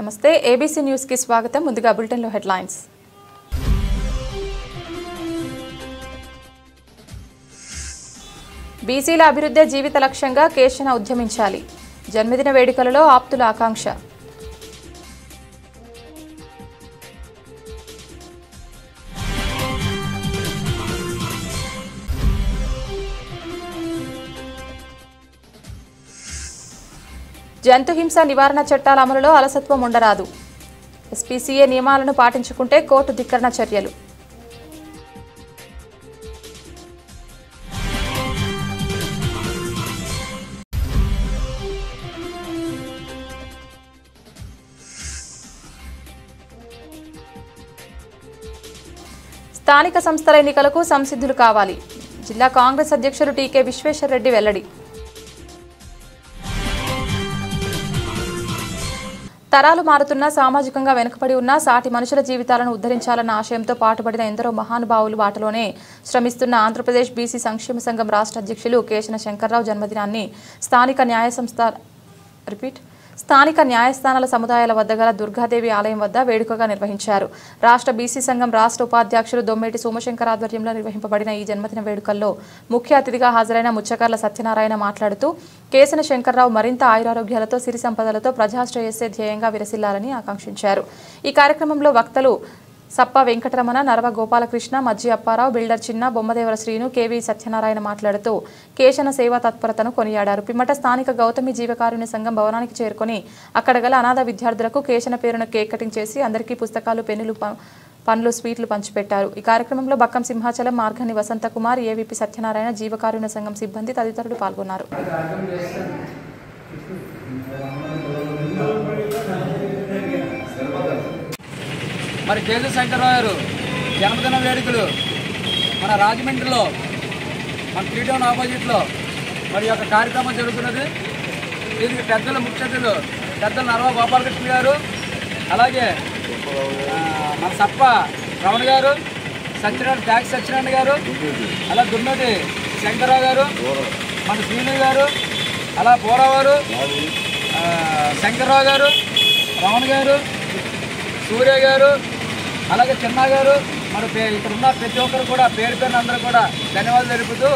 నమస్తే ABC news కి స్వాగతం. ముందుగా బులెటిన్ లో హెడ్లైన్స్. బీసీల అభివృద్ధి జీవిత లక్ష్యంగా కేశన ఉద్యమించాలి. జన్మదిన వేడుకలలో ఆప్తుల ఆకాంక్ష. జంతు హింస నివారణ చట్టాల అమలులో అలసత్వం ఉండరాదు. ఎస్పీసీఏ నియమాలను పాటించుకుంటే కోర్టు ధిక్కరణ చర్యలు. స్థానిక సంస్థల ఎన్నికలకు సంసిద్ధులు కావాలి. జిల్లా కాంగ్రెస్ అధ్యక్షులు టీకే విశ్వేశ్వరరెడ్డి వెల్లడి. తరాలు మారుతున్న సామాజికంగా వెనుకబడి ఉన్న సాటి మనుషుల జీవితాలను ఉద్ధరించాలన్న ఆశయంతో పాటుపడిన ఎందరో మహానుభావులు బాటలోనే శ్రమిస్తున్న ఆంధ్రప్రదేశ్ బీసీ సంక్షేమ సంఘం రాష్ట్ర అధ్యక్షులు కేశన శంకర్రావు జన్మదినాన్ని స్థానిక న్యాయస్థానాల సముదాయాల వద్ద గల దుర్గాదేవి ఆలయం వద్ద వేడుకగా నిర్వహించారు. రాష్ట్ర బీసీ సంఘం రాష్ట్ర ఉపాధ్యక్షులు దొమ్మేటి సోమశంకర్ ఆధ్వర్యంలో నిర్వహింపబడిన ఈ జన్మదిన వేడుకల్లో ముఖ్య అతిథిగా హాజరైన ముచ్చకర్ల సత్యనారాయణ మాట్లాడుతూ కేశన శంకర్రావు మరింత ఆయురారోగ్యాలతో సిరి సంపదలతో ప్రజాశ్రేయస్సే ధ్యేయంగా విరసిల్లాలని ఆకాంక్షించారు. ఈ కార్యక్రమంలో వక్తలు సప్ప వెంకటరమణ, నరవ గోపాలకృష్ణ, మజ్జి అప్పారావు, బిల్డర్ చిన్న, బొమ్మదేవర శ్రీను, కేవీ సత్యనారాయణ మాట్లాడుతూ కేశన సేవా తత్పరతను కొనియాడారు. పిమ్మట స్థానిక గౌతమి జీవకారుణ్య సంఘం భవనానికి చేరుకుని అక్కడ గల అనాథ విద్యార్థులకు కేశన పేరున కేక్ కటింగ్ చేసి అందరికీ పుస్తకాలు, పెన్నులు, పండ్లు, స్వీట్లు పంచిపెట్టారు. ఈ కార్యక్రమంలో బక్కం సింహాచలం, మార్గని వసంతకుమార్, ఏవీపీ సత్యనారాయణ, జీవకారుణ్య సంఘం సిబ్బంది తదితరులు పాల్గొన్నారు. మరి కేశవ శంకర్రావు గారు జన్మదిన వేడుకలు మన రాజమండ్రిలో మన టీటౌన్ ఆపోజిట్లో మరి యొక్క కార్యక్రమం జరుగుతున్నది. దీనికి పెద్దల ముఖ్య అతిథులు పెద్దల నరవ గోపాలకృష్ణ గారు, అలాగే మన సప్ప రమణ గారు, సత్యనారాయణ గారు, అలా దుర్నటి శంకర్రావు గారు, మన శ్రీను గారు, అలా పోరావు గారు, శంకర్రావు గారు, రమణ గారు, సూర్య గారు, అలాగే చిన్న గారు, మరి ఇక్కడ ఉన్న ప్రతి ఒక్కరు కూడా పేరు పేరున అందరూ కూడా ధన్యవాదాలు తెలుపుతూ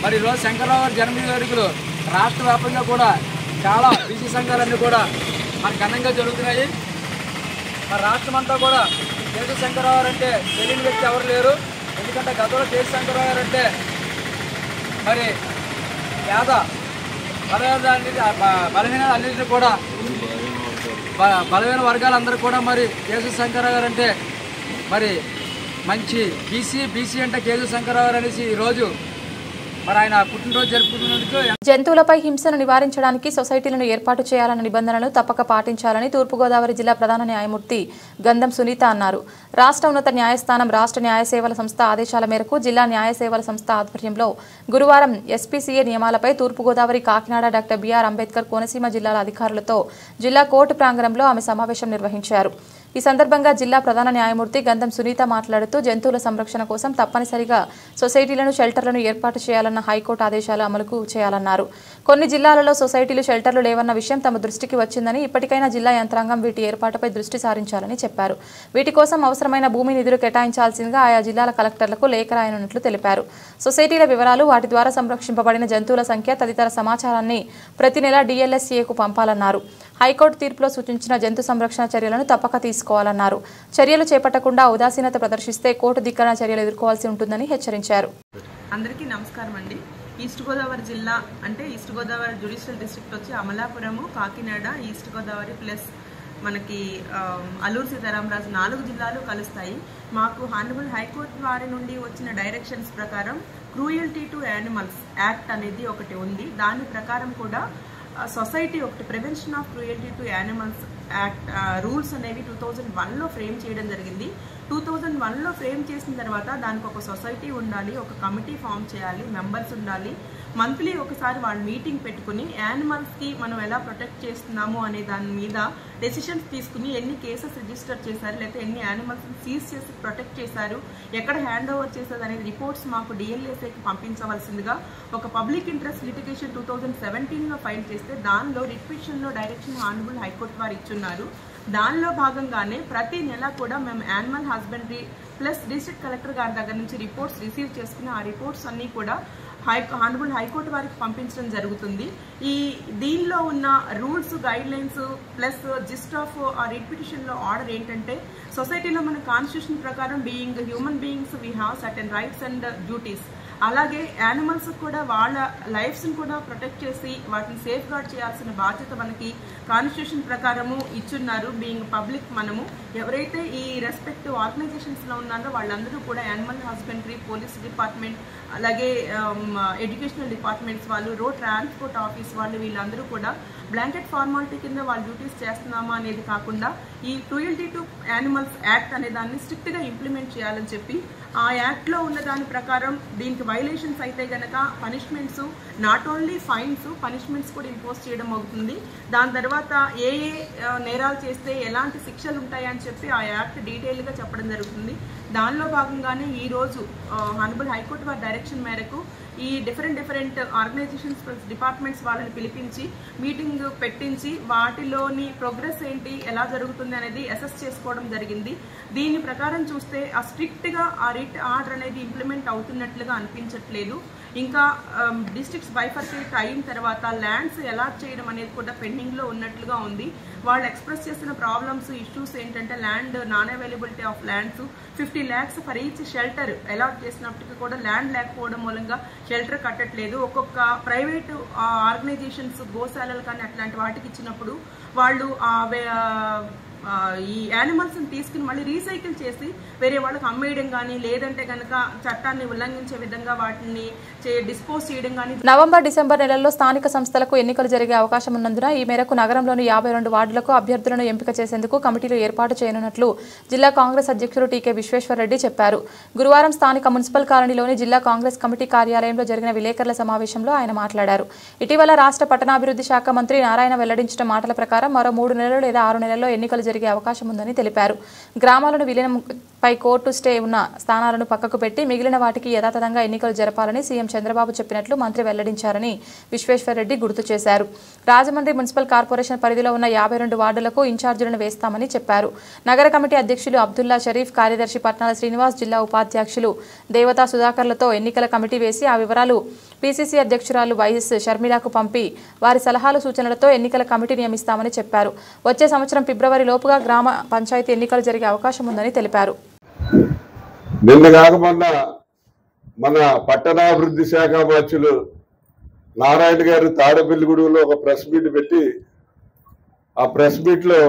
మరి ఈరోజు శంకర్రావు గారి జన్మదిన వేడుకలు రాష్ట్ర వ్యాప్తంగా కూడా చాలా బీసీ సంఘాలన్నీ కూడా మన ఘనంగా జరుగుతున్నాయి. మరి రాష్ట్రం అంతా కూడా కేశవ శంకర్రావు గారు అంటే తెలియని వ్యక్తి ఎవరు లేరు. ఎందుకంటే గతంలో కేశవ శంకర్రావు గారు అంటే మరి పేద బలహీన అన్నింటినీ కూడా బలమైన వర్గాలందరూ కూడా మరి కేశవ శంకర్రావు గారు అంటే మరి మంచి బీసీ అంటే కేశవ శంకర్రావు గారు అనేసి ఈరోజు మరి ఆయన పుట్టినరోజు జరుపుకున్నందుకు. జంతువులపై హింసను నివారించడానికి సొసైటీలను ఏర్పాటు చేయాలన్న నిబంధనలను తప్పక పాటించాలని తూర్పుగోదావరి జిల్లా ప్రధాన న్యాయమూర్తి గంధం సునీత అన్నారు. రాష్ట్ర ఉన్నత న్యాయస్థానం రాష్ట్ర న్యాయ సేవల సంస్థ ఆదేశాల మేరకు జిల్లా న్యాయ సేవల సంస్థ ఆధ్వర్యంలో గురువారం ఎస్పీసీఏ నియమాలపై తూర్పుగోదావరి, కాకినాడ, డాక్టర్ బిఆర్ అంబేద్కర్ కోనసీమ జిల్లాల అధికారులతో జిల్లా కోర్టు ప్రాంగణంలో ఆమె సమావేశం నిర్వహించారు. ఈ సందర్భంగా జిల్లా ప్రధాన న్యాయమూర్తి గంధం సునీత మాట్లాడుతూ జంతువుల సంరక్షణ కోసం తప్పనిసరిగా సొసైటీలను, షెల్టర్లను ఏర్పాటు చేయాలన్న హైకోర్టు ఆదేశాల అమలుకు చేయాలన్నారు. కొన్ని జిల్లాలలో సొసైటీలు, షెల్టర్లు లేవన్న విషయం తమ దృష్టికి వచ్చిందని, ఇప్పటికైనా జిల్లా యంత్రాంగం వీటి ఏర్పాటుపై దృష్టి సారించాలని చెప్పారు. వీటి కోసం అవసరమైన భూమి నిధులు కేటాయించాల్సిందిగా ఆయా జిల్లాల కలెక్టర్లకు లేఖ రాయనున్నట్లు తెలిపారు. సొసైటీల వివరాలు, వాటి ద్వారా సంరక్షింపబడిన జంతువుల సంఖ్య తదితర సమాచారాన్ని ప్రతి నెల DLSCAకు పంపాలన్నారు. హైకోర్టు తీర్పులో సూచించిన జంతు సంరక్షణ చర్యలను తప్పక తీసుకోవాలన్నారు. చర్యలు చేపట్టకుండా ఉదాసీనత ప్రదర్శిస్తే కోర్టు ధిక్కరణ చర్యలు ఎదుర్కోవాల్సి ఉంటుందని హెచ్చరించారు. అందరికీ నమస్కారం అండి. ఈస్ట్ గోదావరి జిల్లా అంటే ఈస్ట్ గోదావరి జ్యుడిషియల్ డిస్ట్రిక్ట్ వచ్చి అమలాపురము, కాకినాడ, ఈస్ట్ గోదావరి ప్లస్ మనకి అల్లూరు సీతారామరాజు 4 జిల్లాలు కలుస్తాయి. మాకు హానరబుల్ హైకోర్టు వారి నుండి వచ్చిన డైరెక్షన్స్ ప్రకారం క్రూయల్టీ టు యానిమల్స్ యాక్ట్ అనేది ఒకటి ఉంది. దాని ప్రకారం కూడా సొసైటీ ఒకటి prevention of cruelty to animals act rules అనేవి 2001లో ఫ్రేమ్ చేయడం జరిగింది. 2001లో ఫ్రేమ్ చేసిన తర్వాత దానికి ఒక సొసైటీ ఉండాలి, ఒక కమిటీ ఫామ్ చేయాలి, మెంబర్స్ ఉండాలి. మంత్లీ ఒకసారి వాళ్ళు మీటింగ్ పెట్టుకుని యానిమల్స్కి మనం ఎలా ప్రొటెక్ట్ చేస్తున్నాము అనే దాని మీద డెసిషన్స్ తీసుకుని ఎన్ని కేసెస్ రిజిస్టర్ చేశారు, లేకపోతే ఎన్ని యానిమల్స్ని సీజ్ చేసి ప్రొటెక్ట్ చేశారు, ఎక్కడ హ్యాండ్ ఓవర్ చేశారు అనేది రిపోర్ట్స్ మాకు DLSAకి పంపించవలసిందిగా ఒక పబ్లిక్ ఇంట్రెస్ట్ లిటిగేషన్ 2017లో ఫైల్ చేస్తే దానిలో రిట్ పిటిషన్లో డైరెక్షన్ హానరబుల్ హైకోర్టు వారు ఇచ్చున్నారు. దానిలో భాగంగానే ప్రతి నెల కూడా మేము animal husbandry plus district collector గారి దగ్గర నుంచి రిపోర్ట్స్ రిసీవ్ చేసుకుని ఆ రిపోర్ట్స్ అన్నీ కూడా హానరబుల్ హైకోర్టు వారికి పంపించడం జరుగుతుంది. దీనిలో ఉన్న rules guide lines plus gist of ఆ రిట్ పిటిషన్లో ఆర్డర్ ఏంటంటే, సొసైటీలో మన కాన్స్టిట్యూషన్ ప్రకారం being human beings we have certain rights and duties. అలాగే యానిమల్స్ కూడా వాళ్ళ లైఫ్స్ని కూడా ప్రొటెక్ట్ చేసి వాటిని సేఫ్ గార్డ్ చేయాల్సిన బాధ్యత మనకి కాన్స్టిట్యూషన్ ప్రకారము ఇచ్చున్నారు. బీయింగ్ పబ్లిక్ మనము ఎవరైతే ఈ రెస్పెక్టివ్ ఆర్గనైజేషన్స్లో ఉన్నారో వాళ్ళందరూ కూడా యానిమల్ హస్బెండరీ, పోలీస్ డిపార్ట్మెంట్, అలాగే ఎడ్యుకేషనల్ డిపార్ట్మెంట్స్ వాళ్ళు, రోడ్ ట్రాన్స్పోర్ట్ ఆఫీస్ వాళ్ళు, వీళ్ళందరూ కూడా బ్లాంకెట్ ఫార్మాలిటీ కింద వాళ్ళ డ్యూటీస్ చేస్తున్నామా అనేది కాకుండా ఈ క్రూయల్టీ టు యానిమల్స్ యాక్ట్ అనే దాన్ని స్ట్రిక్ట్గా ఇంప్లిమెంట్ చేయాలని చెప్పి ఆ యాక్ట్లో ఉన్న దాని ప్రకారం దీనికి వైలేషన్స్ అయితే గనక punishments, not only fines, punishments కూడా ఇంపోజ్ చేయడం అవుతుంది. దాని తర్వాత ఏ నేరాలు చేస్తే ఎలాంటి శిక్షలు ఉంటాయని చెప్పి ఆ యాక్ట్ డీటెయిల్గా చెప్పడం జరుగుతుంది. దానిలో భాగంగానే ఈరోజు హానరబుల్ హైకోర్టు వారి డైరెక్షన్ మేరకు ఈ డిఫరెంట్ ఆర్గనైజేషన్స్ డిపార్ట్మెంట్స్ వాళ్ళని పిలిపించి మీటింగ్ పెట్టించి వాటిలోని ప్రోగ్రెస్ ఏంటి, ఎలా జరుగుతుంది అనేది అసెస్ చేసుకోవడం జరిగింది. దీని ప్రకారం చూస్తే ఆ స్ట్రిక్ట్గా ఆ రిట్ ఆర్డర్ అనేది ఇంప్లిమెంట్ అవుతున్నట్లుగా అనిపించట్లేదు. ఇంకా డిస్ట్రిక్ట్స్ బైఫర్కేట్ అయిన తర్వాత ల్యాండ్స్ అలాట్ చేయడం అనేది కూడా పెండింగ్లో ఉన్నట్లుగా ఉంది. వాళ్ళు ఎక్స్ప్రెస్ చేసిన ప్రాబ్లమ్స్, ఇష్యూస్ ఏంటంటే land non availability of lands, 50 lakhs for each shelter allot చేసినప్పటికీ కూడా ల్యాండ్ లేకపోవడం మూలంగా షెల్టర్ కట్టట్లేదు. ఒక్కొక్క ప్రైవేటు ఆర్గనైజేషన్స్ గోశాలలు కానీ అట్లాంటి వాటికి ఇచ్చినప్పుడు వాళ్ళు ఈ యానిమల్స్ని తీసుకుని మళ్ళీ రీసైకిల్ చేసి వేరే వాళ్ళకి అమ్మేయడం కానీ, లేదంటే కనుక చట్టాన్ని ఉల్లంఘించే విధంగా వాటిని డిస్పోజ్ చేయడం కానీ. నవంబర్, డిసెంబర్ నెలల్లో స్థానిక సంస్థలకు ఎన్నికలు జరిగే అవకాశం ఉన్నందున ఈ మేరకు నగరంలోని 52 వార్డులకు అభ్యర్థులను ఎంపిక చేసేందుకు కమిటీలు ఏర్పాటు చేయనున్నట్లు జిల్లా కాంగ్రెస్ అధ్యక్షుడు టీకే విశ్వేశ్వరరెడ్డి చెప్పారు. గురువారం స్థానిక మున్సిపల్ కాలనీలోని జిల్లా కాంగ్రెస్ కమిటీ కార్యాలయంలో జరిగిన విలేకరుల సమావేశంలో ఆయన మాట్లాడారు. ఇటీవల రాష్ట్ర పట్టణాభివృద్ధి శాఖ మంత్రి నారాయణ వెల్లడించిన మాటల ప్రకారం మరో 3 నెలలు లేదా 6 నెలల్లో ఎన్నికలు జరిగే అవకాశం ఉందని తెలిపారు. గ్రామాలను విలీనంపై కోర్టు స్టే ఉన్న స్థానాలను పక్కకు పెట్టి మిగిలిన వాటికి యథాతథంగా ఎన్నికలు జరపాలని సీఎం చంద్రబాబు చెప్పినట్లు మంత్రి వెల్లడించారని విశ్వేశ్వరరెడ్డి గుర్తు చేశారు. రాజమండ్రి మున్సిపల్ కార్పొరేషన్ పరిధిలో ఉన్న 52 వార్డులకు ఇన్ఛార్జీలను వేస్తామని చెప్పారు. నగర కమిటీ అధ్యక్షులు అబ్దుల్లా షరీఫ్, కార్యదర్శి పట్నాల శ్రీనివాస్, జిల్లా ఉపాధ్యక్షులు దేవతా సుధాకర్లతో ఎన్నికల కమిటీ వేసి ఆ వివరాలు పీసీసీ అధ్యక్షురాలు వైఎస్ షర్మిలకు పంపి వారి సలహాలు సూచనలతో ఎన్నికల కమిటీ నియమిస్తామని చెప్పారు. వచ్చే సంవత్సరం ఫిబ్రవరి లోపుగా గ్రామ పంచాయతీ ఎన్నికలు జరిగే అవకాశం ఉందని తెలిపారు. నిన్న కాకమన్న మన పట్టణాభివృద్ధి శాఖ మంత్రులు నారాయణ గారు తాడేపల్లిగూడెంలో ఒక ప్రెస్ మీట్ పెట్టి ఆ ప్రెస్ మీట్లో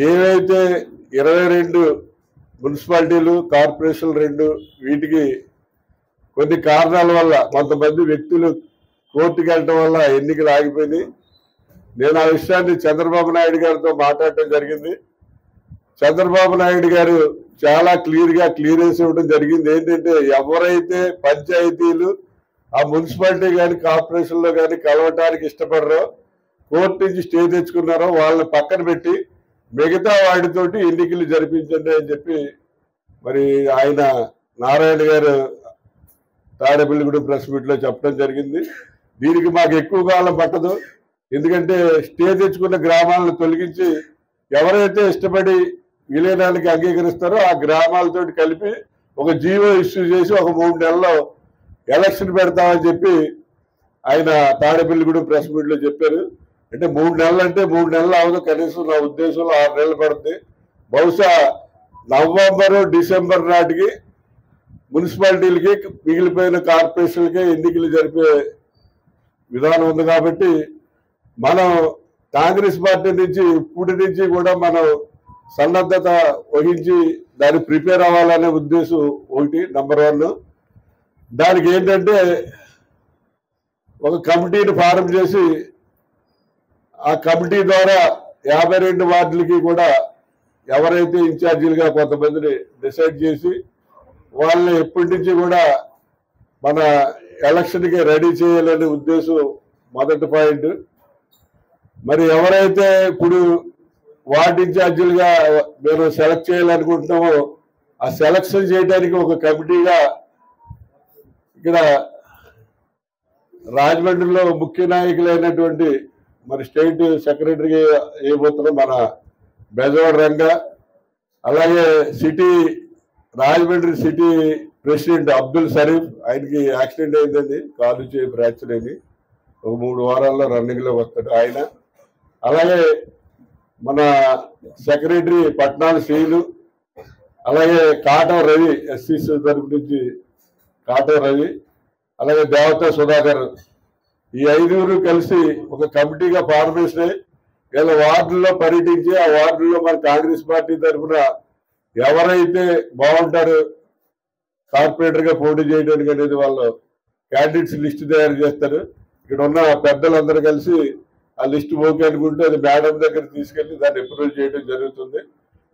ఏవైతే 22 మున్సిపాలిటీలు, కార్పొరేషన్లు 2 వీటికి కొన్ని కారణాల వల్ల కొంతమంది వ్యక్తులు కోర్టుకు వెళ్ళడం వల్ల ఎన్నికలు ఆగిపోయినాయి. నేను ఆ విషయాన్ని చంద్రబాబు నాయుడు గారితో మాట్లాడటం జరిగింది. చంద్రబాబు నాయుడు గారు చాలా క్లియరెన్స్ ఇవ్వడం జరిగింది. ఏంటంటే ఎవరైతే పంచాయతీలు ఆ మున్సిపాలిటీ కానీ కార్పొరేషన్లో కానీ కలవటానికి ఇష్టపడరో, కోర్టు నుంచి స్టే తెచ్చుకున్నారో వాళ్ళని పక్కన పెట్టి మిగతా వాటితోటి ఎన్నికలు జరిపించండి అని చెప్పి మరి ఆయన నారాయణ గారు తాడేపల్లిగూడెం ప్రెస్ మీట్లో చెప్పడం జరిగింది. దీనికి మాకు ఎక్కువ కాలం పట్టదు. ఎందుకంటే స్టే తెచ్చుకున్న గ్రామాలను తొలగించి ఎవరైతే ఇష్టపడి విలీనానికి అంగీకరిస్తారో ఆ గ్రామాలతో కలిపి ఒక జీవో ఇష్యూ చేసి ఒక 3 నెలల్లో ఎలక్షన్ పెడతామని చెప్పి ఆయన తాడేపల్లిగూడెం ప్రెస్ మీట్లో చెప్పారు. అంటే 3 నెలలు అంటే 3 నెలలు అవదు, కనీసం నా ఉద్దేశంలో 6 నెలలు పడుతుంది. బహుశా నవంబరు, డిసెంబర్ నాటికి మున్సిపాలిటీలకి మిగిలిపోయిన కార్పొరేషన్లకే ఎన్నికలు జరిపే విధానం ఉంది. కాబట్టి మనం కాంగ్రెస్ పార్టీ నుంచి ఇప్పటి నుంచి కూడా మనం సన్నద్ధత వహించి దాన్ని ప్రిపేర్ అవ్వాలనే ఉద్దేశం ఒకటి, నెంబర్ 1. దానికి ఏంటంటే ఒక కమిటీని ఫారం చేసి ఆ కమిటీ ద్వారా 52 వార్డులకి కూడా ఎవరైతే ఇన్ఛార్జీలుగా కొంతమందిని డిసైడ్ చేసి వాళ్ళని ఎప్పటి నుంచి కూడా మన ఎలక్షన్కి రెడీ చేయాలనే ఉద్దేశం మొదటి పాయింట్. మరి ఎవరైతే ఇప్పుడు వార్డు ఇన్ఛార్జీలుగా మేము సెలెక్ట్ చేయాలనుకుంటున్నామో ఆ సెలక్షన్ చేయడానికి ఒక కమిటీగా ఇక్కడ రాజమండ్రిలో ముఖ్య నాయకులైనటువంటి మరి స్టేట్ సెక్రటరీగా వేయబోతున్నాం మన బెజవాడ రంగ. అలాగే city Rajahmundry city president Abdul Sharif, ఆయనకి యాక్సిడెంట్ అయిందండి, కాలు చేయి ఫ్రాక్చర్ అయింది, ఒక 3 వారాల్లో రన్నింగ్లో వస్తాడు ఆయన. అలాగే మన సెక్రటరీ పట్నాల శ్రీలు, అలాగే కాటం రవి ఎస్సీసీ తరఫు నుంచి కాటం రవి, అలాగే దేవత సుధాకర్, ఈ 5 కలిసి ఒక కమిటీగా ఫార్మేషన్ అయ్యి వీళ్ళ వార్డుల్లో పర్యటించి ఆ వార్డుల్లో మన కాంగ్రెస్ పార్టీ తరఫున ఎవరైతే బాగుంటారో కార్పొరేటర్గా పోటీ చేయడానికి అనేది వాళ్ళు క్యాండిడేట్స్ లిస్ట్ తయారు చేస్తారు. ఇక్కడ ఉన్న పెద్దలందరూ కలిసి ఆ లిస్ట్ ఓకే అనుకుంటే అది మేడం దగ్గర తీసుకెళ్లి దాన్ని అప్రూవల్ చేయడం జరుగుతుంది.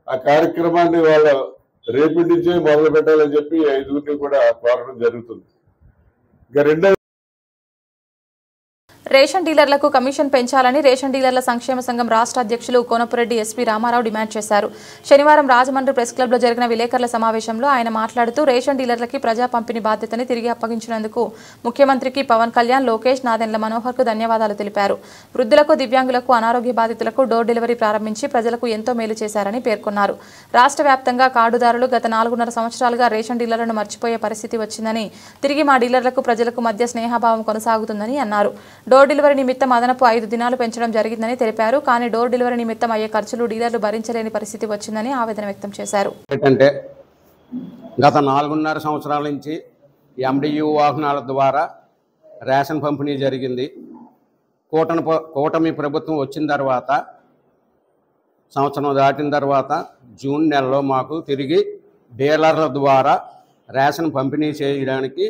ఆ కార్యక్రమాన్ని వాళ్ళు రేపటి నుంచే మొదలు పెట్టాలని చెప్పి 5 కూడా కోరడం జరుగుతుంది. ఇంకా రెండో రేషన్ డీలర్లకు కమిషన్ పెంచాలని రేషన్ డీలర్ల సంక్షేమ సంఘం రాష్ట్ర అధ్యక్షులు కోనపురెడ్డి ఎస్పీ రామారావు డిమాండ్ చేశారు. శనివారం రాజమండ్రి ప్రెస్ క్లబ్లో జరిగిన విలేకరుల సమావేశంలో ఆయన మాట్లాడుతూ రేషన్ డీలర్లకి ప్రజా పంపిణీ బాధ్యతని తిరిగి అప్పగించినందుకు ముఖ్యమంత్రికి పవన్ కళ్యాణ్, లోకేష్, నాదెండ్ల మనోహర్కు ధన్యవాదాలు తెలిపారు. వృద్ధులకు, దివ్యాంగులకు, అనారోగ్య బాధితులకు డోర్ డెలివరీ ప్రారంభించి ప్రజలకు ఎంతో మేలు చేశారని పేర్కొన్నారు. రాష్ట్ర వ్యాప్తంగా కార్డుదారులు గత 4.5 సంవత్సరాలుగా రేషన్ డీలర్లను మర్చిపోయే పరిస్థితి వచ్చిందని, తిరిగి మా డీలర్లకు ప్రజలకు మధ్య స్నేహభావం కొనసాగుతుందని అన్నారు. డోర్ డెలివరీ నిమిత్తం అదనపు 5 దినాలు పెంచడం జరిగిందని తెలిపారు. కానీ డోర్ డెలివరీ నిమిత్తం అయ్యే ఖర్చులు డీలర్లు భరించలేని పరిస్థితి వచ్చిందని ఆవేదన వ్యక్తం చేశారు. గత 4.5 సంవత్సరాల నుంచి MDU వాహనాల ద్వారా రేషన్ పంపిణీ జరిగింది. కూటమి ప్రభుత్వం వచ్చిన తర్వాత సంవత్సరం దాటిన తర్వాత జూన్ నెలలో మాకు తిరిగి డీలర్ల ద్వారా రేషన్ పంపిణీ చేయడానికి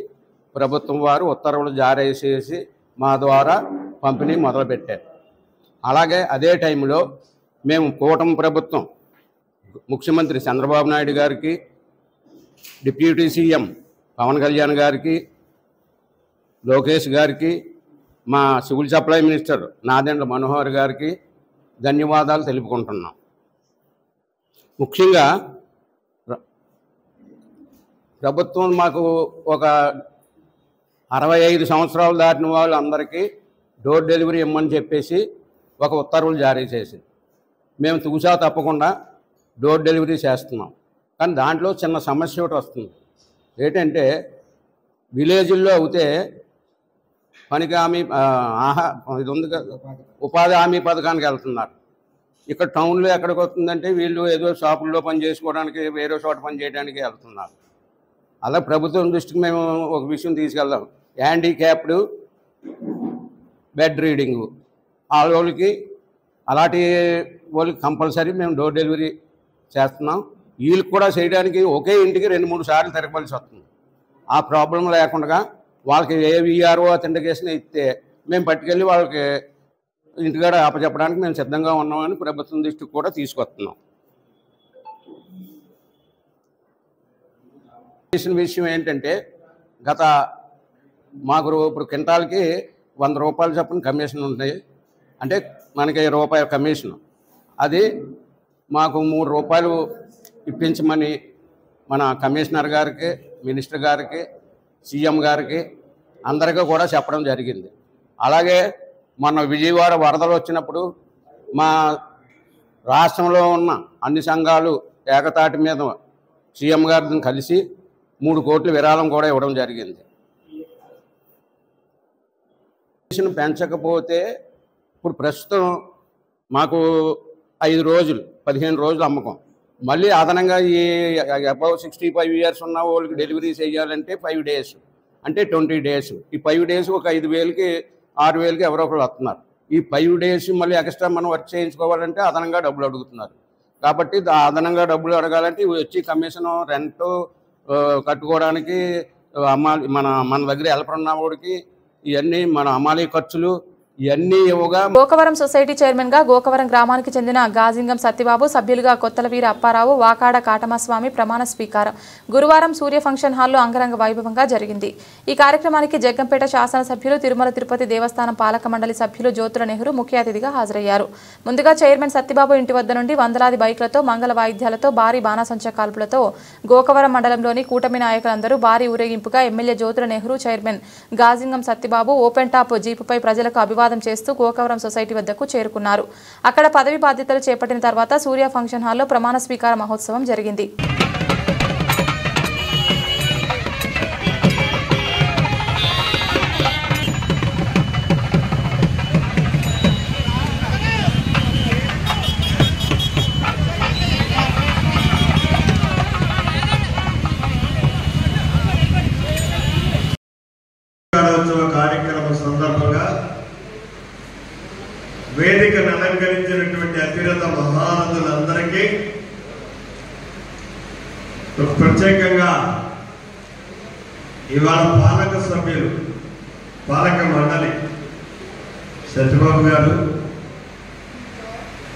ప్రభుత్వం వారు ఉత్తర్వులు జారీ చేసి మా ద్వారా పంపిణీ మొదలుపెట్టారు. అలాగే అదే టైంలో మేము కూటమి ప్రభుత్వం ముఖ్యమంత్రి చంద్రబాబు నాయుడు గారికి, డిప్యూటీ సీఎం పవన్ కళ్యాణ్ గారికి, లోకేష్ గారికి, మా civil supply minister Nadendla Manohar గారికి ధన్యవాదాలు తెలుపుకుంటున్నాం. ముఖ్యంగా ప్రభుత్వం మాకు ఒక 65 సంవత్సరాలు దాటిన వాళ్ళందరికీ డోర్ డెలివరీ ఇమ్మని చెప్పేసి ఒక ఉత్తర్వులు జారీ చేసింది. మేము తూచా తప్పకుండా డోర్ డెలివరీ చేస్తున్నాం. కానీ దాంట్లో చిన్న సమస్య ఒకటి వస్తుంది. ఏంటంటే విలేజ్ల్లో అయితే పనికి హామీ ఇది ఉంది కదా, ఉపాధి హామీ పథకానికి వెళ్తున్నారు. ఇక్కడ టౌన్లో ఎక్కడికి వస్తుందంటే వీళ్ళు ఏదో షాపుల్లో పని చేసుకోవడానికి, వేరే చోట పని చేయడానికి వెళ్తున్నారు. అలా ప్రభుత్వం దృష్టికి మేము ఒక విషయం తీసుకెళ్దాం. హ్యాండిక్యాప్డ్, బెడ్ రీడింగు వాళ్ళకి, అలాంటి వాళ్ళకి కంపల్సరీ మేము డోర్ డెలివరీ చేస్తున్నాం. వీళ్ళకి కూడా చేయడానికి ఒకే ఇంటికి 2-3 సార్లు తిరగవలసి వస్తుంది. ఆ ప్రాబ్లం లేకుండా వాళ్ళకి ఏ VRO అథెంటికేషన్ ఇస్తే మేము పట్టుకెళ్ళి వాళ్ళకి ఇంటికాడ అప్పచెప్పడానికి మేము సిద్ధంగా ఉన్నామని ప్రభుత్వం దృష్టికి కూడా తీసుకొస్తున్నాం. విషయం ఏంటంటే గత మాకు ఇప్పుడు క్వింటాల్కి 100 రూపాయలు చొప్పున కమిషన్ ఉంటాయి. అంటే మనకి రూపాయి కమిషన్. అది మాకు 3 రూపాయలు ఇప్పించమని మన కమిషనర్ గారికి, మినిస్టర్ గారికి, సీఎం గారికి అందరికీ కూడా చెప్పడం జరిగింది. అలాగే మన విజయవాడ వరదలు వచ్చినప్పుడు మా రాష్ట్రంలో ఉన్న అన్ని సంఘాలు ఏకతాటి మీద సీఎం గారిని కలిసి 3 కోట్ల విరాళం కూడా ఇవ్వడం జరిగింది. పెంచకపోతే ఇప్పుడు ప్రస్తుతం మాకు 5 రోజులు 15 రోజులు అమ్మకం, మళ్ళీ అదనంగా ఈ అబౌవ్ 65 ఇయర్స్ ఉన్న వాళ్ళకి డెలివరీ చేయాలంటే 5 డేస్, అంటే 20 డేస్. ఈ 5 డేస్ ఒక 5,000కి 6,000కి ఎవరో ఒకరు వస్తున్నారు. ఈ 5 డేస్ మళ్ళీ ఎక్స్ట్రా మనం వర్క్ చేయించుకోవాలంటే అదనంగా డబ్బులు అడుగుతున్నారు. కాబట్టి అదనంగా డబ్బులు అడగాలంటే వచ్చి కమిషను, రెంట్ కట్టుకోవడానికి, మన దగ్గర హెల్పర్ ఉన్న వాడికి ఇవన్నీ మన అమాలీ ఖర్చులు ఇవన్నీ ఇవ్వగా గోకవరం సొసైటీ చైర్మన్ గా గోకవరం గ్రామానికి చెందిన గాజింగం సత్యబాబు, సభ్యులుగా కొత్తలవీర అప్పారావు, వాకాడ కాటమస్వామి ప్రమాణ స్వీకారం గురువారం సూర్య ఫంక్షన్ హాల్లో అంగరంగ వైభవంగా జరిగింది. ఈ కార్యక్రమానికి జగ్గంపేట శాసనసభ్యులు, తిరుమల తిరుపతి దేవస్థానం పాలక మండలి సభ్యులు జ్యోతుల నెహ్రూ ముఖ్య అతిథిగా హాజరయ్యారు. ముందుగా చైర్మన్ సత్యబాబు ఇంటి వద్ద నుండి వందలాది బైక్లతో, మంగళ వాయిద్యాలతో, భారీ బాణాసంచా కాల్పులతో గోకవరం మండలంలోని కూటమి నాయకులందరూ భారీ ఊరేగింపుగా MLA Jyothula Nehru, chairman Gajingam Satyababu open top జీపుపై ప్రజలకు అభివాదం అభివాదం చేస్తూ గోకవరం సొసైటీ వద్దకు చేరుకున్నారు. అక్కడ పదవి బాధ్యతలు చేపట్టిన తర్వాత సూర్య ఫంక్షన్ హాల్లో ప్రమాణ స్వీకార మహోత్సవం జరిగింది. కార్యక్రమం సందర్భంగా వేదికను అలంకరించినటువంటి అతిరథ మహారథులందరికీ ప్రత్యేకంగా ఇవాళ పాలక సభ్యులు పాలక మండలి సత్యబాబు గారు,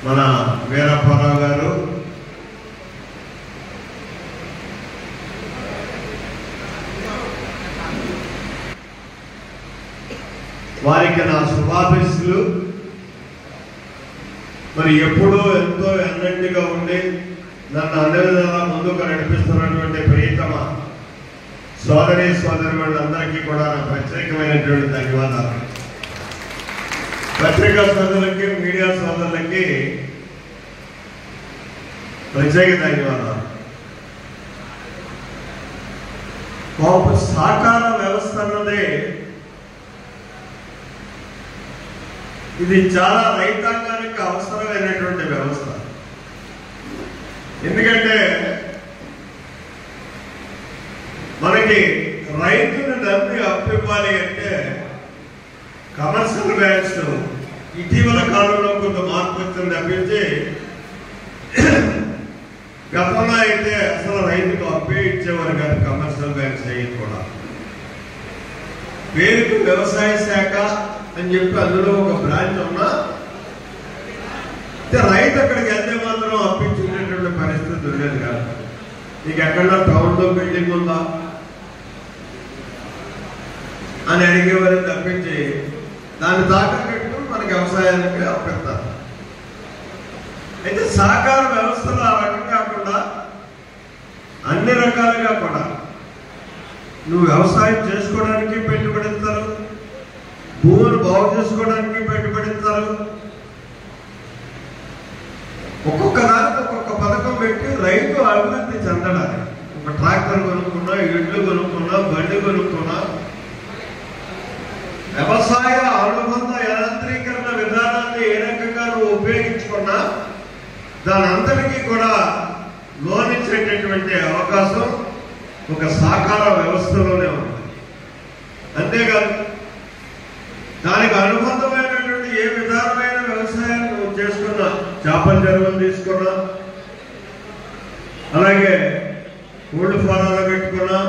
మన వీరప్పారావు గారు, వారికి నా శుభాశీస్సులు. మరి ఎప్పుడూ ఎంతో ఎన్నెండుగా ఉండి నన్ను అన్ని విధాలా ముందుకు నడిపిస్తున్నటువంటి ప్రియతమ సోదరి సోదరులందరికీ కూడా నా ప్రత్యేకమైనటువంటి ధన్యవాదాలు. పత్రికా సోదరులకి, మీడియా సోదరులకి ప్రత్యేక ధన్యవాదాలు. సహకార వ్యవస్థ అన్నదే ఇది చాలా రైతాంగానికి అవసరమైనటువంటి వ్యవస్థ. ఎందుకంటే మనకి రైతును నమ్మి అప్పివ్వాలి అంటే కమర్షియల్ బ్యాంక్స్ ఇటీవల కాలంలో కొంత మార్పు వచ్చింది తప్పించి గతంలో అయితే అసలు రైతుకు అప్పే ఇచ్చేవారు కాదు కమర్షియల్ బ్యాంక్స్ అయ్యి కూడా. పేరుకు వ్యవసాయ శాఖ అని చెప్పి అందులో ఒక బ్రాంచ్ ఉన్నా రైతు అక్కడికి వెళ్తే మాత్రం అప్పించుకునేటువంటి పరిస్థితి ఉండేది కాదు. నీకు ఎక్కడన్నా టౌన్లో బిల్డింగ్ ఉందా అని అడిగేవారు తప్పించి దాన్ని తాకట్టు మనకి వ్యవసాయానికి అప్పిస్తారు. అయితే సహకార వ్యవస్థలో ఆ రకం కాకుండా అన్ని రకాలుగా కూడా నువ్వు వ్యవసాయం చేసుకోవడానికి పెట్టుబడి ఇస్తారు, భూములు బాగు చేసుకోవడానికి పెట్టుబడి ఇస్తారు, ఒక్కొక్క దానికి ఒక్కొక్క పథకం పెట్టి రైతు అభివృద్ధి చెందడానికి. ఒక ట్రాక్టర్ కొనుక్కున్నా, ఇళ్ళు కొనుక్కున్నా, బండి కొనుక్కున్నా, వ్యవసాయ అనుబంధ యాంత్రీకరణ విధానాన్ని ఏ రకంగా నువ్వు ఉపయోగించుకున్నా దాని అంతటికీ కూడా లోన్ ఇచ్చేటటువంటి అవకాశం ఒక సహకార వ్యవస్థలోనే ఉంది. అంతేకాదు దానికి అనుబంధమైనటువంటి ఏ విధానమైన వ్యవసాయాన్ని నువ్వు చేసుకున్నా, చేపల చెరువులు తీసుకున్నా, అలాగే కోళ్ల ఫారాలు పెట్టుకున్నా.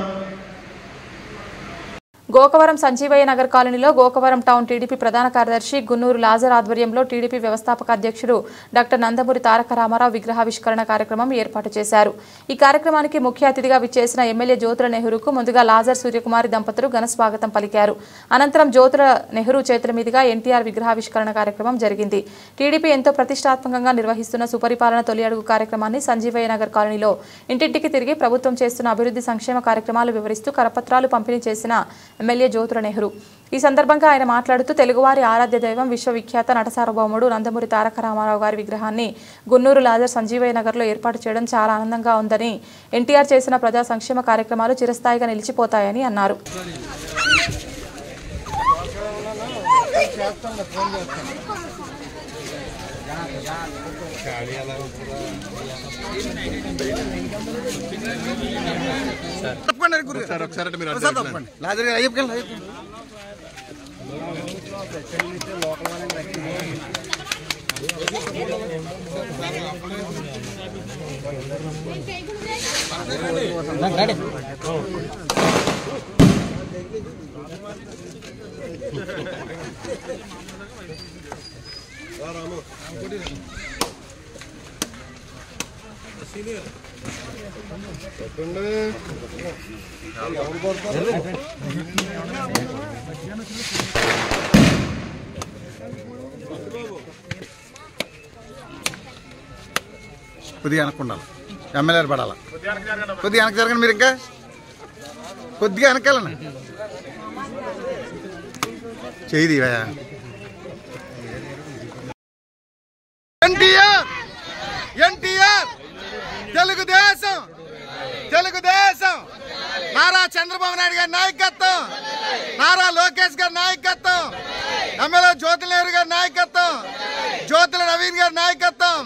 గోకవరం సంజీవయ్య నగర్ కాలనీలో గోకవరం టౌన్ టీడీపీ ప్రధాన కార్యదర్శి గున్నూరు లాజర్ ఆధ్వర్యంలో టీడీపీ వ్యవస్థాపక అధ్యక్షుడు డాక్టర్ నందమూరి తారక రామారావు విగ్రహావిష్కరణ కార్యక్రమం ఏర్పాటు చేశారు. ఈ కార్యక్రమానికి ముఖ్య అతిథిగా విచ్చేసిన ఎమ్మెల్యే జ్యోతుల నెహ్రూకు ముందుగా లాజర్ సూర్యకుమారి దంపతులు ఘన స్వాగతం పలికారు. అనంతరం జ్యోతుల నెహ్రూ చేతుల మీదుగా ఎన్టీఆర్ విగ్రహావిష్కరణ కార్యక్రమం జరిగింది. టీడీపీ ఎంతో ప్రతిష్టాత్మకంగా నిర్వహిస్తున్న సుపరిపాలన తొలి అడుగు కార్యక్రమాన్ని సంజీవయ్య నగర్ కాలనీలో ఇంటింటికి తిరిగి ప్రభుత్వం చేస్తున్న అభివృద్ధి సంక్షేమ కార్యక్రమాలు వివరిస్తూ కరపత్రాలు పంపిణీ చేసిన ఎమ్మెల్యే జ్యోతుల నెహ్రూ ఈ సందర్భంగా ఆయన మాట్లాడుతూ తెలుగువారి ఆరాధ్య దైవం విశ్వవిఖ్యాత నట సార్వభౌముడు నందమూరి తారక రామారావు గారి విగ్రహాన్ని గున్నూరు లాజర్ సంజీవయ్య నగర్లో ఏర్పాటు చేయడం చాలా ఆనందంగా ఉందని, ఎన్టీఆర్ చేసిన ప్రజా సంక్షేమ కార్యక్రమాలు చిరస్థాయిగా నిలిచిపోతాయని అన్నారు. కొద్దిగా వెనక్కుండాలి, ఎమ్మెల్యేలు పడాలి. కొద్దిగా వెనక జరగండి, మీరు ఇంకా కొద్దిగా వెనకాలండి. చేయి తెలుగుదేశం నారా చంద్రబాబు నాయుడు గారి నాయకత్వం, నారా లోకేష్ గారి నాయకత్వం, ఎమ్మెల్యే జ్యోతుల నెహ్రూ గారి నాయకత్వం, జ్యోతుల నవీన్ గారి నాయకత్వం,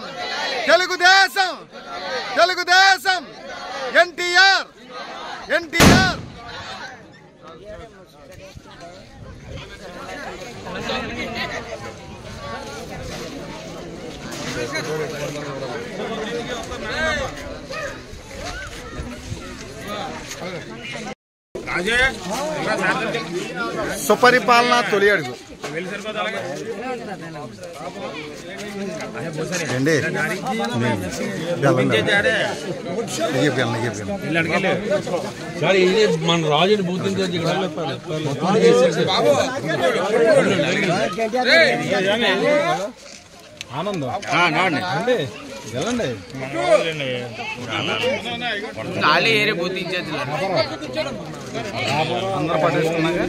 తెలుగుదేశం తెలుగుదేశం ఎన్టీఆర్ ఎన్టీఆర్. సుపరిపాలన తొలి అడుగు అండి. మన రాజు బూత్ ఆనందం ఖాళీ ఏరే బూత్ ఇన్ఛార్జ్ అందరూ పట్టేసుకున్నాక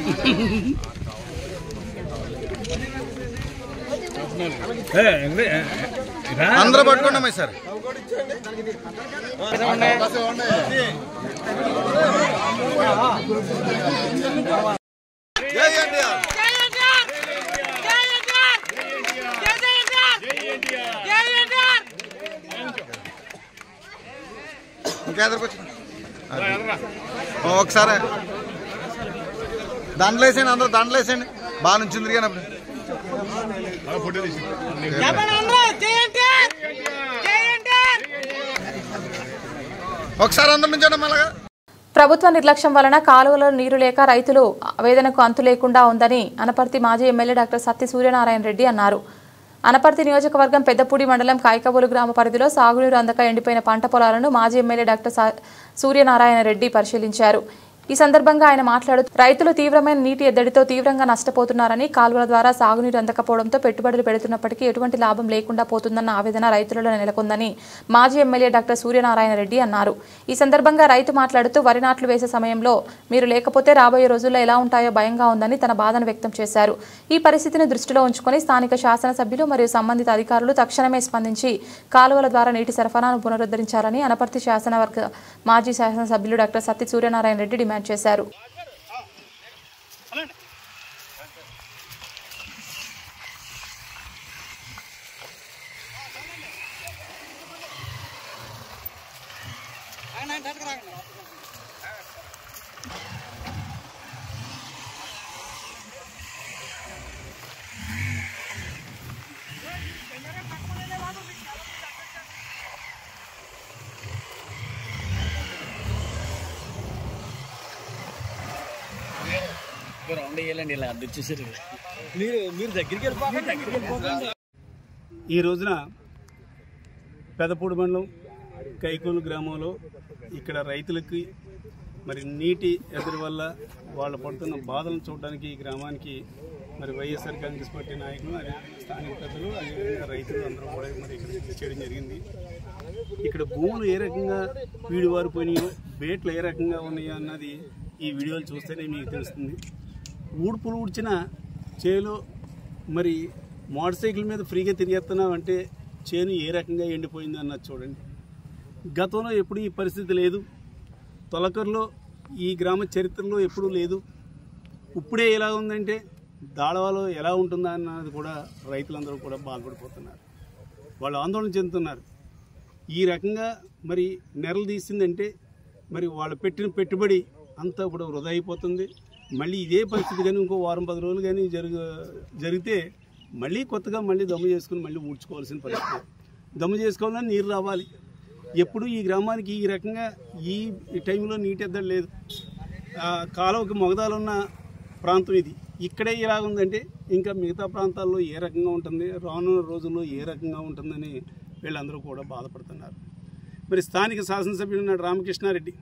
అందరూ పట్టుకున్నామే సార్. ఇంకా ఎదురుకొచ్చి ఒకసారి దండలు వేసేయండి, అందరూ దండలు వేసేయండి. బాగా నుంచి తిరిగినప్పుడు ఒకసారి అందరి నుంచి మళ్ళా. ప్రభుత్వ నిర్లక్ష్యం వలన కాలువలో నీరు లేక రైతులు వేదనకు అంతు లేకుండా ఉందని అనపర్తి మాజీ ఎమ్మెల్యే డాక్టర్ సత్తి సూర్యనారాయణ రెడ్డి అన్నారు. అనపర్తి నియోజకవర్గం పెద్దపూడి మండలం కాయకబోలు గ్రామ పరిధిలో సాగునీరు అందక ఎండిపోయిన పంట పొలాలను మాజీ ఎమ్మెల్యే డాక్టర్ సూర్యనారాయణ రెడ్డి పరిశీలించారు. ఈ సందర్భంగా ఆయన మాట్లాడుతూ రైతులు తీవ్రమైన నీటి ఎద్దడితో తీవ్రంగా నష్టపోతున్నారని, కాలువల ద్వారా సాగునీరు అందకపోవడంతో పెట్టుబడులు పెడుతున్నప్పటికీ ఎటువంటి లాభం లేకుండా పోతుందన్న ఆవేదన రైతులలో నెలకొందని మాజీ ఎమ్మెల్యే డాక్టర్ సూర్యనారాయణ రెడ్డి అన్నారు. ఈ సందర్భంగా రైతు మాట్లాడుతూ వరి నాట్లు వేసే సమయంలో మీరు లేకపోతే రాబోయే రోజుల్లో ఎలా ఉంటాయో భయంగా ఉందని తన బాధను వ్యక్తం చేశారు. ఈ పరిస్థితిని దృష్టిలో ఉంచుకొని స్థానిక శాసనసభ్యులు మరియు సంబంధిత అధికారులు తక్షణమే స్పందించి కాలువల ద్వారా నీటి సరఫరాను పునరుద్ధరించాలని అనపర్తి శాసనవర్గ మాజీ శాసనసభ్యులు డాక్టర్ సత్తి సూర్యనారాయణ రెడ్డి డిమాండ్ చేశారు. ఈ రోజున పెదపూడి మండలం కైకోలు గ్రామంలో ఇక్కడ రైతులకి మరి నీటి ఎదురు వల్ల వాళ్ళు పడుతున్న బాధలను చూడడానికి ఈ గ్రామానికి మరి వైఎస్ఆర్ కాంగ్రెస్ పార్టీ నాయకులు, అదే స్థానిక పెద్దలు, అదేవిధంగా రైతులు అందరూ కూడా మరి ఇక్కడ చేయడం జరిగింది. ఇక్కడ భూములు ఏ రకంగా వీడివారిపోయినాయో, బేట్లు ఏ రకంగా ఉన్నాయో అన్నది ఈ వీడియోలు చూస్తేనే మీకు తెలుస్తుంది. ఊడ్పులు ఊడ్చిన చేలో మరి మోటార్ సైకిల్ మీద ఫ్రీగా తిరిగేస్తున్నామంటే చేను ఏ రకంగా ఎండిపోయింది అన్నది చూడండి. గతంలో ఎప్పుడు ఈ పరిస్థితి లేదు. తొలకర్లో ఈ గ్రామ చరిత్రలో ఎప్పుడూ లేదు. ఇప్పుడే ఎలా ఉందంటే దాళవాలో ఎలా ఉంటుందా అన్నది కూడా రైతులందరూ కూడా బాధపడిపోతున్నారు, వాళ్ళు ఆందోళన చెందుతున్నారు. ఈ రకంగా మరి నెరలు తీసిందంటే మరి వాళ్ళు పెట్టిన పెట్టుబడి అంతా కూడా వృధా అయిపోతుంది. మళ్ళీ ఇదే పరిస్థితి కానీ ఇంకో వారం 10 రోజులు కానీ జరిగితే మళ్ళీ కొత్తగా మళ్ళీ దమ్ము చేసుకుని మళ్ళీ ఊడ్చుకోవాల్సిన పరిస్థితి. దమ్ము చేసుకోవాలని నీరు రావాలి. ఎప్పుడు ఈ గ్రామానికి ఈ రకంగా ఈ టైంలో నీటి ఎద్దడి లేదు. కాలువకి మొగదాలున్న ప్రాంతం ఇది. ఇక్కడే ఇలా ఉందంటే ఇంకా మిగతా ప్రాంతాల్లో ఏ రకంగా ఉంటుంది, రానున్న రోజుల్లో ఏ రకంగా ఉంటుందని వీళ్ళందరూ కూడా బాధపడుతున్నారు. మరి స్థానిక శాసనసభ్యుడు ఉన్నాడు రామకృష్ణారెడ్డి,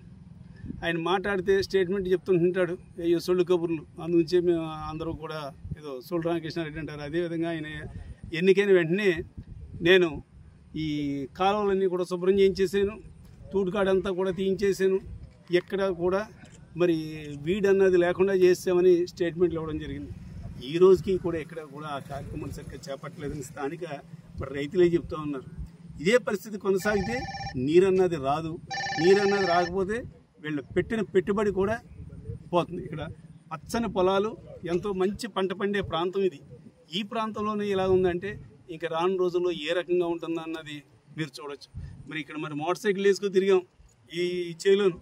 ఆయన మాట్లాడితే స్టేట్మెంట్ చెప్తుంటాడు, అయ్యో సొల్లు కబుర్లు. అందుంచే మేము అందరూ కూడా ఏదో సొల్లు రామకృష్ణారెడ్డి అంటారు. అదేవిధంగా ఆయన ఎన్నికైన వెంటనే నేను ఈ కాలువలన్నీ కూడా శుభ్రం చేయించేసాను, తూటుకాడంతా కూడా తీయించేసాను, ఎక్కడ కూడా మరి వీడన్నది లేకుండా చేసామని స్టేట్మెంట్లు ఇవ్వడం జరిగింది. ఈ రోజుకి కూడా ఎక్కడ కూడా ఆ కార్యక్రమాలు సరిగ్గా చేపట్టలేదని స్థానిక మరి రైతులే చెప్తూ ఉన్నారు. ఇదే పరిస్థితి కొనసాగితే నీరన్నది రాదు. నీరు అన్నది రాకపోతే వీళ్ళు పెట్టిన పెట్టుబడి కూడా పోతుంది. ఇక్కడ పచ్చని పొలాలు, ఎంతో మంచి పంట పండే ప్రాంతం ఇది. ఈ ప్రాంతంలోనే ఇలా ఉందంటే ఇంకా రాను రోజుల్లో ఏ రకంగా ఉంటుందో అన్నది మీరు చూడొచ్చు. మరి ఇక్కడ మరి మోటార్ సైకిల్ వేసుకుని తిరిగాం ఈ చేలోను.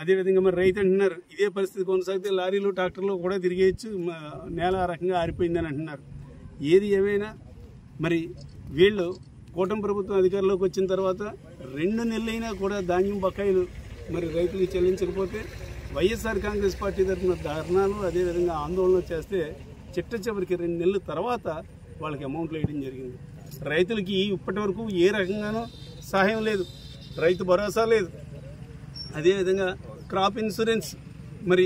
అదేవిధంగా మరి రైతు అంటున్నారు ఇదే పరిస్థితి కొనసాగితే లారీలు ట్రాక్టర్లు కూడా తిరిగేయచ్చు, నేల ఆ రకంగా ఆరిపోయిందని అంటున్నారు. ఏది ఏమైనా మరి వీళ్ళు కూటమి ప్రభుత్వం అధికారంలోకి వచ్చిన తర్వాత 2 నెలలైనా కూడా ధాన్యం బకాయిలు మరి రైతులకు చెల్లించకపోతే వైఎస్ఆర్ కాంగ్రెస్ పార్టీ తరఫున ధర్నాలు అదేవిధంగా ఆందోళన చేస్తే చిట్ట చివరికి 2 నెలల తర్వాత వాళ్ళకి అమౌంట్లు వేయడం జరిగింది. రైతులకి ఇప్పటి వరకు ఏ రకంగానూ సహాయం లేదు, రైతు భరోసా లేదు. అదేవిధంగా క్రాప్ ఇన్సూరెన్స్ మరి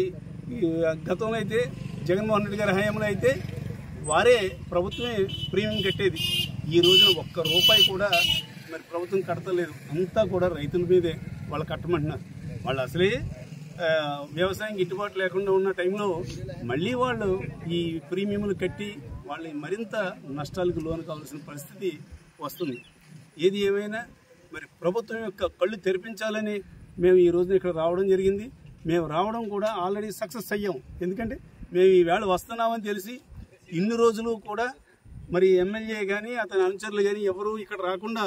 గతంలో అయితే జగన్మోహన్ రెడ్డి గారి హయాంలో అయితే వారే ప్రభుత్వమే ప్రీమియం కట్టేది. ఈ రోజున ₹1 కూడా మరి ప్రభుత్వం కడతలేదు, అంతా కూడా రైతుల మీదే వాళ్ళు కట్టమంటున్నారు. వాళ్ళు అసలే వ్యవసాయం గిట్టుబాటు లేకుండా ఉన్న టైంలో మళ్ళీ వాళ్ళు ఈ ప్రీమియంలు కట్టి వాళ్ళని మరింత నష్టాలకు లోను కావాల్సిన పరిస్థితి వస్తుంది. ఏది ఏమైనా మరి ప్రభుత్వం యొక్క కళ్ళు తెరిపించాలని మేము ఈ రోజున ఇక్కడ రావడం జరిగింది. మేము రావడం కూడా ఆల్రెడీ సక్సెస్ అయ్యాం. ఎందుకంటే మేము ఈవేళ వస్తున్నామని తెలిసి ఇన్ని రోజులు కూడా మరి ఎమ్మెల్యే కానీ అతని అనుచరులు కానీ ఎవరు ఇక్కడ రాకుండా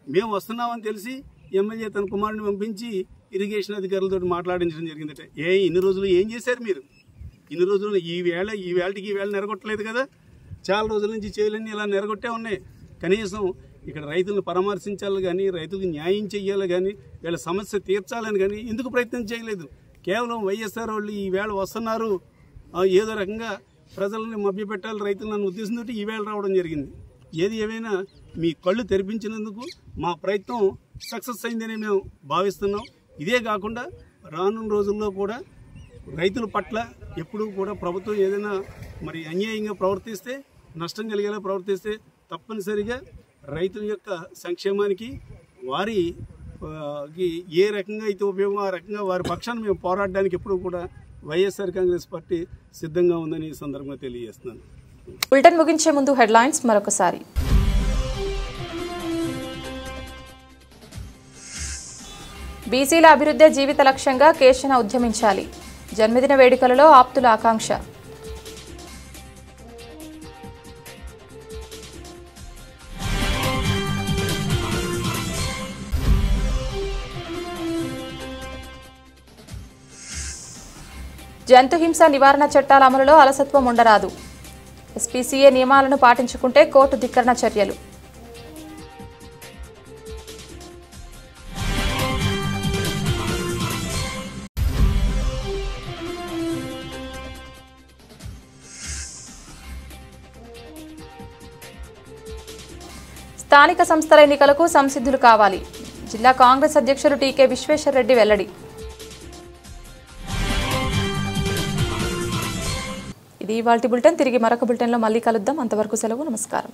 మేము వస్తున్నామని తెలిసి ఎమ్మెల్యే తన కుమారుని పంపించి ఇరిగేషన్ అధికారులతో మాట్లాడించడం జరిగిందట. ఇన్ని రోజులు ఏం చేశారు మీరు? ఇన్ని రోజులు ఈ వేళకి నెరగొట్టలేదు కదా. చాలా రోజుల నుంచి చేయలేని ఇలా నెరగొట్టే ఉన్నాయి. కనీసం ఇక్కడ రైతులను పరామర్శించాలి కానీ, రైతులకు న్యాయం చేయాలి కానీ, వీళ్ళ సమస్య తీర్చాలని కానీ ఎందుకు ప్రయత్నం చేయలేదు? కేవలం వైఎస్ఆర్ వాళ్ళు ఈవేళ వస్తున్నారు, ఏదో రకంగా ప్రజలను మభ్యపెట్టాలి రైతులను ఉద్దేశంతో ఈవేళ రావడం జరిగింది. ఏది ఏమైనా మీ కళ్ళు తెరిపించినందుకు మా ప్రయత్నం సక్సెస్ అయిందని మేము భావిస్తున్నాం. ఇదే కాకుండా రానున్న రోజుల్లో కూడా రైతుల పట్ల ఎప్పుడూ కూడా ప్రభుత్వం ఏదైనా మరి అన్యాయంగా ప్రవర్తిస్తే, నష్టం కలిగేలా ప్రవర్తిస్తే తప్పనిసరిగా రైతుల యొక్క సంక్షేమానికి వారికి ఏ రకంగా అయితే ఉపయోగం ఆ రకంగా వారి పక్షాన్ని మేము పోరాడడానికి ఎప్పుడూ కూడా వైఎస్ఆర్ కాంగ్రెస్ పార్టీ సిద్ధంగా ఉందని ఈ సందర్భంగా తెలియజేస్తున్నాను. బులెటిన్ ముగించే ముందు హెడ్లైన్స్ మరొకసారి. బీసీల అభివృద్ధి జీవిత లక్ష్యంగా కేశన ఉద్యమించాలి. జన్మదిన వేడుకలలో ఆప్తుల ఆకాంక్ష. జంతు హింస నివారణ చట్టాల అమలులో అలసత్వం ఉండరాదు. ఎస్పీసీఏ నియమాలను పాటించుకుంటే కోర్టు ధిక్కరణ చర్యలు. స్థానిక సంస్థల ఎన్నికలకు సంసిద్ధులు కావాలి. జిల్లా కాంగ్రెస్ అధ్యక్షులు టీకే విశ్వేశ్వరరెడ్డి వెల్లడి. ఇది ఇవాల్టి బులెటిన్. తిరిగి మరొక బులెటిన్లో మళ్ళీ కలుద్దాం. అంతవరకు సెలవు. నమస్కారం.